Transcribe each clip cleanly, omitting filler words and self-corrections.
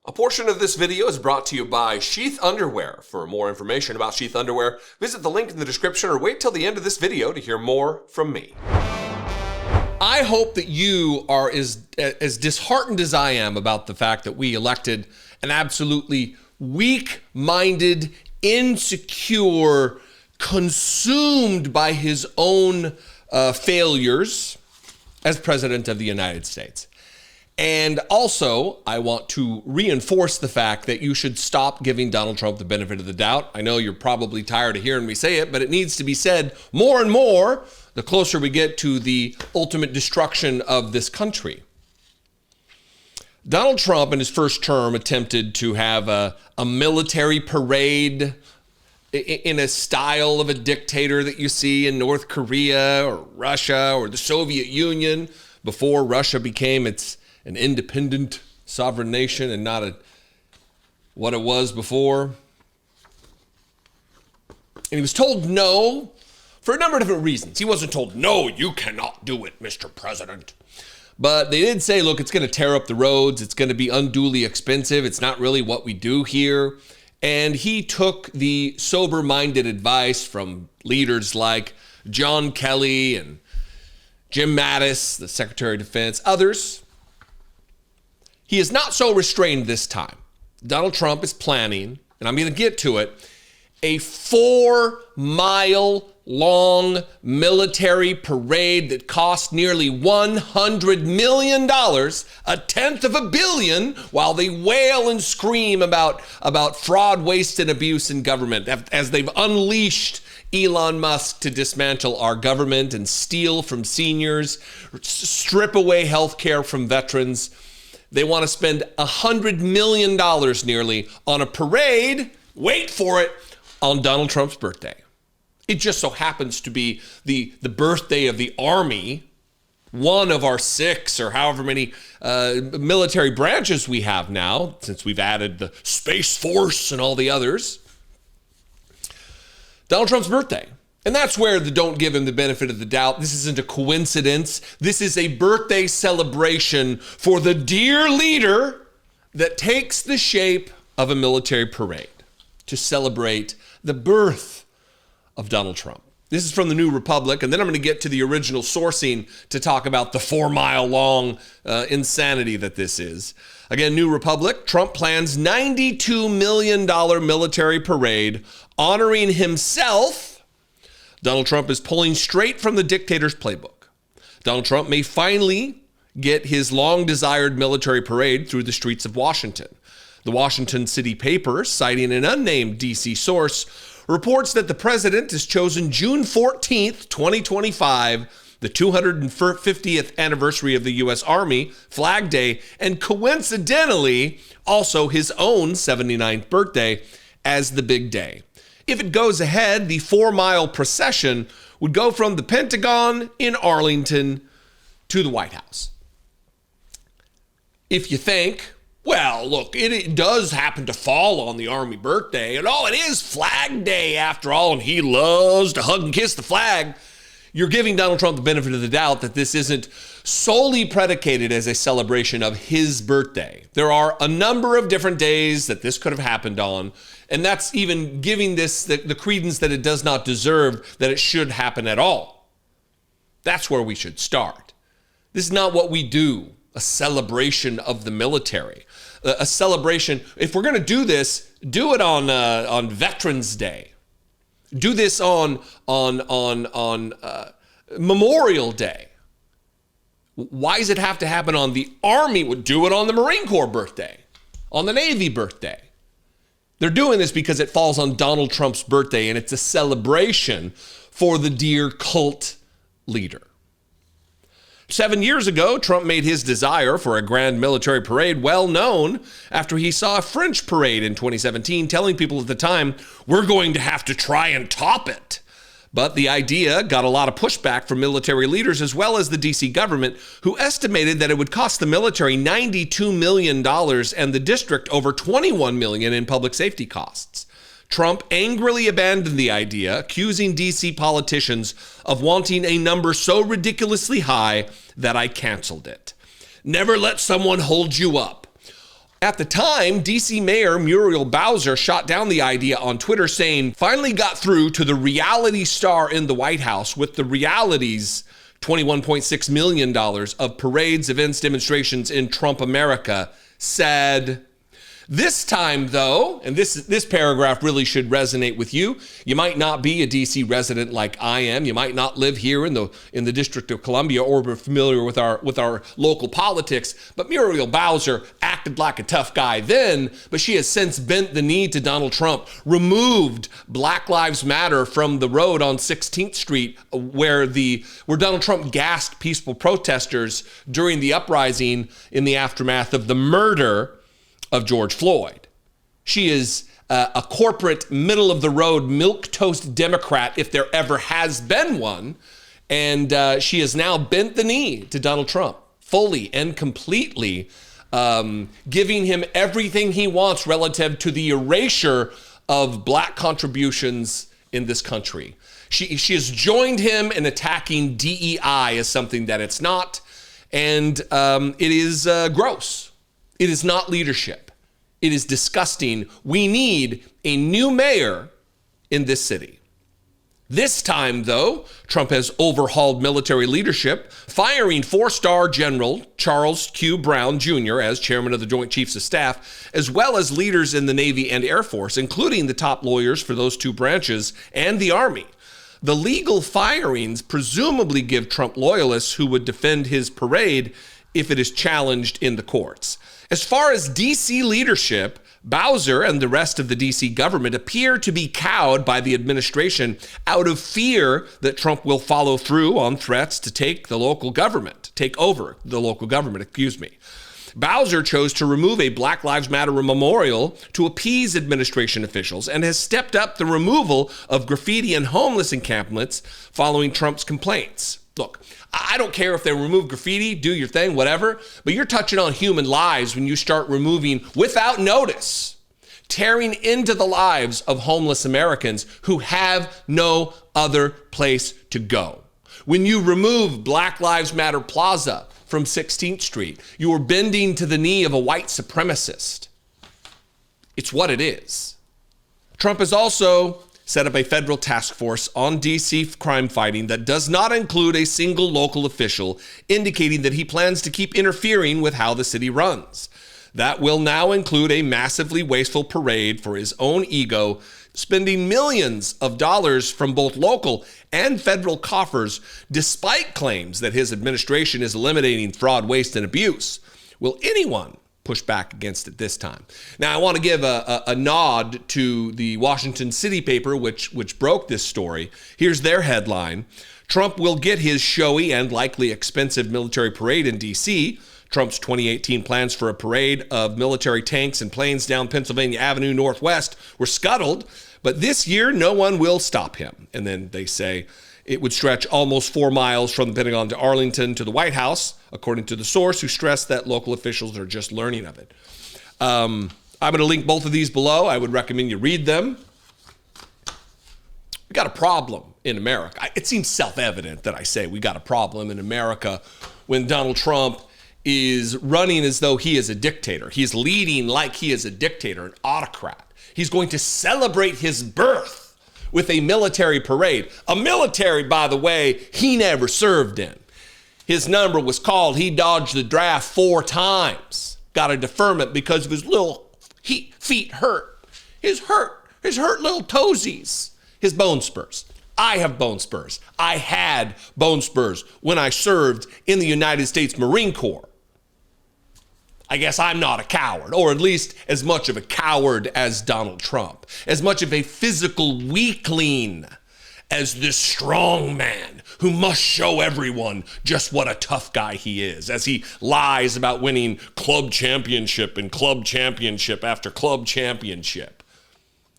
A portion of this video is brought to you by Sheath Underwear. For more information about Sheath Underwear, visit the link in the description or wait till the end of this video to hear more from me. I hope that you are as disheartened as I am about the fact that we elected an absolutely weak-minded, insecure, consumed by his own failures as President of the United States. And also, I want to reinforce the fact that you should stop giving Donald Trump the benefit of the doubt. I know you're probably tired of hearing me say it, but it needs to be said more and more the closer we get to the ultimate destruction of this country. Donald Trump in his first term attempted to have a military parade in a style of a dictator that you see in North Korea or Russia or the Soviet Union before Russia became an independent sovereign nation and not what it was before. And he was told no for a number of different reasons. He wasn't told, no, you cannot do it, Mr. President. But they did say, look, it's going to tear up the roads. It's going to be unduly expensive. It's not really what we do here. And he took the sober-minded advice from leaders like John Kelly and Jim Mattis, the Secretary of Defense, others. He is not so restrained this time. Donald Trump is planning, and I'm going to get to it, a 4-mile-long military parade that cost nearly $100 million, $1/10 billion, while they wail and scream about fraud, waste, and abuse in government as they've unleashed Elon Musk to dismantle our government and steal from seniors, strip away health care from veterans. They want to spend $100 million nearly on a parade, wait for it, on Donald Trump's birthday. It just so happens to be the birthday of the Army, one of our 6 or however many military branches we have now, since we've added the Space Force and all the others. Donald Trump's birthday. And that's where don't give him the benefit of the doubt. This isn't a coincidence. This is a birthday celebration for the dear leader that takes the shape of a military parade to celebrate the birth of Donald Trump. This is from the New Republic, and then I'm going to get to the original sourcing to talk about the 4-mile-long insanity that this is. Again, New Republic, Trump plans $92 million military parade honoring himself. Donald Trump is pulling straight from the dictator's playbook. Donald Trump may finally get his long-desired military parade through the streets of Washington. The Washington City paper, citing an unnamed D.C. source, reports that the president has chosen June 14th, 2025, the 250th anniversary of the U.S. Army, Flag Day, and coincidentally, also his own 79th birthday, as the big day. If it goes ahead, the 4-mile procession would go from the Pentagon in Arlington to the White House. If you think, well, look, it does happen to fall on the Army birthday, and it is Flag Day after all, and he loves to hug and kiss the flag, you're giving Donald Trump the benefit of the doubt that this isn't solely predicated as a celebration of his birthday. There are a number of different days that this could have happened on, and that's even giving this the credence that it does not deserve, that it should happen at all. That's where we should start. This is not what we do, a celebration of the military. A celebration, if we're going to do this, do it on Veterans Day. Do this on Memorial Day. Why does it have to happen on the Army? Do it on the Marine Corps birthday, on the Navy birthday. They're doing this because it falls on Donald Trump's birthday, and it's a celebration for the dear cult leader. 7 years ago, Trump made his desire for a grand military parade well known after he saw a French parade in 2017, telling people at the time, we're going to have to try and top it. But the idea got a lot of pushback from military leaders as well as the DC government, who estimated that it would cost the military $92 million and the district over $21 million in public safety costs. Trump angrily abandoned the idea, accusing DC politicians of wanting a number so ridiculously high that I canceled it. Never let someone hold you up. At the time, DC Mayor Muriel Bowser shot down the idea on Twitter, saying, finally got through to the reality star in the White House with the realities $21.6 million of parades, events, demonstrations in Trump America, said, this time, though, and this paragraph really should resonate with you. You might not be a DC resident like I am. You might not live here in the District of Columbia or be familiar with our local politics. But Muriel Bowser acted like a tough guy then, but she has since bent the knee to Donald Trump, removed Black Lives Matter from the road on 16th Street where Donald Trump gassed peaceful protesters during the uprising in the aftermath of the murder of George Floyd. She is a corporate, middle-of-the-road, milquetoast Democrat, if there ever has been one, and she has now bent the knee to Donald Trump, fully and completely, giving him everything he wants relative to the erasure of Black contributions in this country. She has joined him in attacking DEI as something that it's not, and it is gross. It is not leadership. It is disgusting. We need a new mayor in this city. This time, though, Trump has overhauled military leadership, firing 4-star General Charles Q. Brown Jr. as chairman of the Joint Chiefs of Staff, as well as leaders in the Navy and Air Force, including the top lawyers for those two branches and the Army. The legal firings presumably give Trump loyalists who would defend his parade if it is challenged in the courts. As far as DC leadership, Bowser and the rest of the DC government appear to be cowed by the administration out of fear that Trump will follow through on threats to take over the local government. Bowser chose to remove a Black Lives Matter memorial to appease administration officials and has stepped up the removal of graffiti and homeless encampments following Trump's complaints. Look, I don't care if they remove graffiti, do your thing, whatever, but you're touching on human lives when you start removing, without notice, tearing into the lives of homeless Americans who have no other place to go. When you remove Black Lives Matter Plaza from 16th Street, you are bending to the knee of a white supremacist. It's what it is. Trump has also set up a federal task force on DC crime fighting that does not include a single local official, indicating that he plans to keep interfering with how the city runs. That will now include a massively wasteful parade for his own ego, spending millions of dollars from both local and federal coffers, despite claims that his administration is eliminating fraud, waste, and abuse. Will anyone push back against it this time? Now, I want to give a nod to the Washington City paper, which broke this story. Here's their headline: Trump will get his showy and likely expensive military parade in D.C. Trump's 2018 plans for a parade of military tanks and planes down Pennsylvania Avenue Northwest were scuttled, but this year no one will stop him. And then they say it would stretch almost 4 miles from the Pentagon to Arlington to the White House, according to the source, who stressed that local officials are just learning of it. I'm going to link both of these below. I would recommend you read them. We got a problem in America. It seems self-evident that I say we got a problem in America when Donald Trump is running as though he is a dictator. He's leading like he is a dictator, an autocrat. He's going to celebrate his birth with a military parade. A military, by the way, he never served in. His number was called. He dodged the draft 4 times. Got a deferment because of his little feet hurt. His hurt little toesies. His bone spurs. I have bone spurs. I had bone spurs when I served in the United States Marine Corps. I guess I'm not a coward, or at least as much of a coward as Donald Trump, as much of a physical weakling as this strong man who must show everyone just what a tough guy he is, as he lies about winning club championship and club championship after club championship.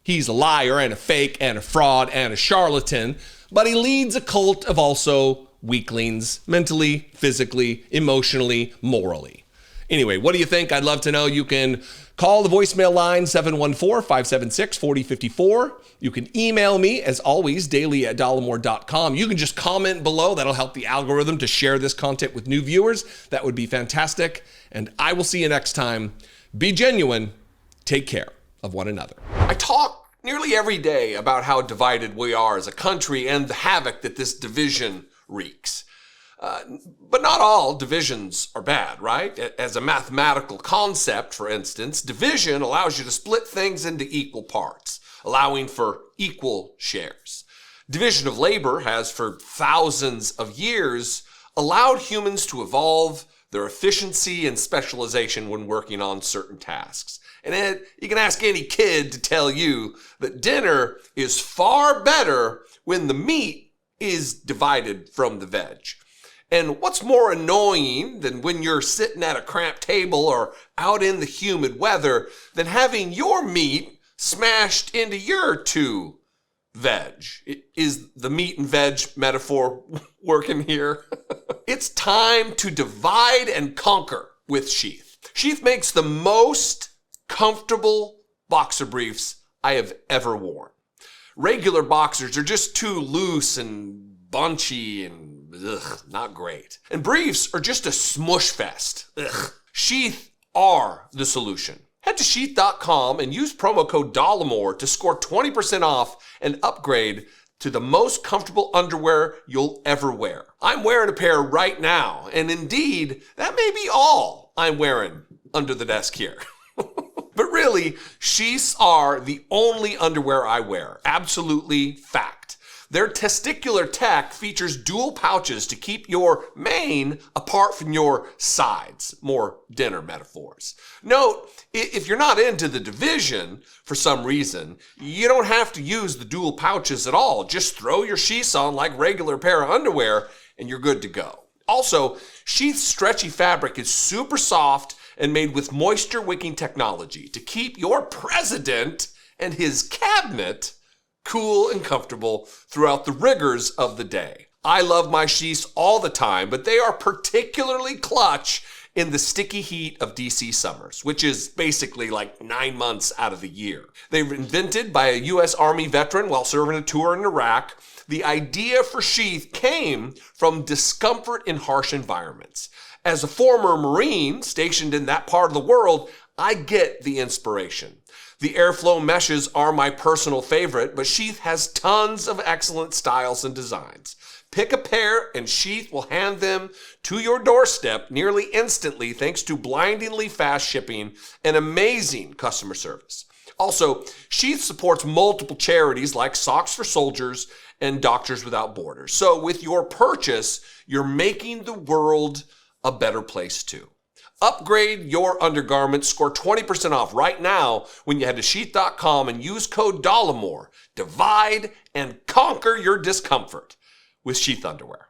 He's a liar and a fake and a fraud and a charlatan, but he leads a cult of also weaklings, mentally, physically, emotionally, morally. Anyway, what do you think? I'd love to know. You can call the voicemail line 714-576-4054. You can email me, as always, daily@dollemore.com. You can just comment below. That'll help the algorithm to share this content with new viewers. That would be fantastic. And I will see you next time. Be genuine. Take care of one another. I talk nearly every day about how divided we are as a country and the havoc that this division wreaks. But not all divisions are bad, right? As a mathematical concept, for instance, division allows you to split things into equal parts, allowing for equal shares. Division of labor has, for thousands of years, allowed humans to evolve their efficiency and specialization when working on certain tasks. And you can ask any kid to tell you that dinner is far better when the meat is divided from the veg. And what's more annoying than when you're sitting at a cramped table or out in the humid weather than having your meat smashed into your two veg? Is the meat and veg metaphor working here? It's time to divide and conquer with Sheath. Sheath makes the most comfortable boxer briefs I have ever worn. Regular boxers are just too loose and bunchy and not great. And briefs are just a smush fest. Sheath are the solution. Head to sheath.com and use promo code Dollemore to score 20% off and upgrade to the most comfortable underwear you'll ever wear. I'm wearing a pair right now, and indeed, that may be all I'm wearing under the desk here. But really, sheaths are the only underwear I wear. Absolutely fact. Their testicular tech features dual pouches to keep your mane apart from your sides. More dinner metaphors. Note, if you're not into the division for some reason, you don't have to use the dual pouches at all. Just throw your sheaths on like regular pair of underwear and you're good to go. Also, Sheath's stretchy fabric is super soft and made with moisture-wicking technology to keep your president and his cabinet cool and comfortable throughout the rigors of the day. I love my sheaths all the time, but they are particularly clutch in the sticky heat of DC summers, which is basically like 9 months out of the year. They were invented by a U.S. Army veteran while serving a tour in Iraq. The idea for Sheath came from discomfort in harsh environments. As a former Marine stationed in that part of the world, I get the inspiration. The airflow meshes are my personal favorite, but Sheath has tons of excellent styles and designs. Pick a pair and Sheath will hand them to your doorstep nearly instantly thanks to blindingly fast shipping and amazing customer service. Also, Sheath supports multiple charities like Socks for Soldiers and Doctors Without Borders. So with your purchase, you're making the world a better place too. Upgrade your undergarments, score 20% off right now when you head to sheath.com and use code Dollemore. Divide and conquer your discomfort with Sheath underwear.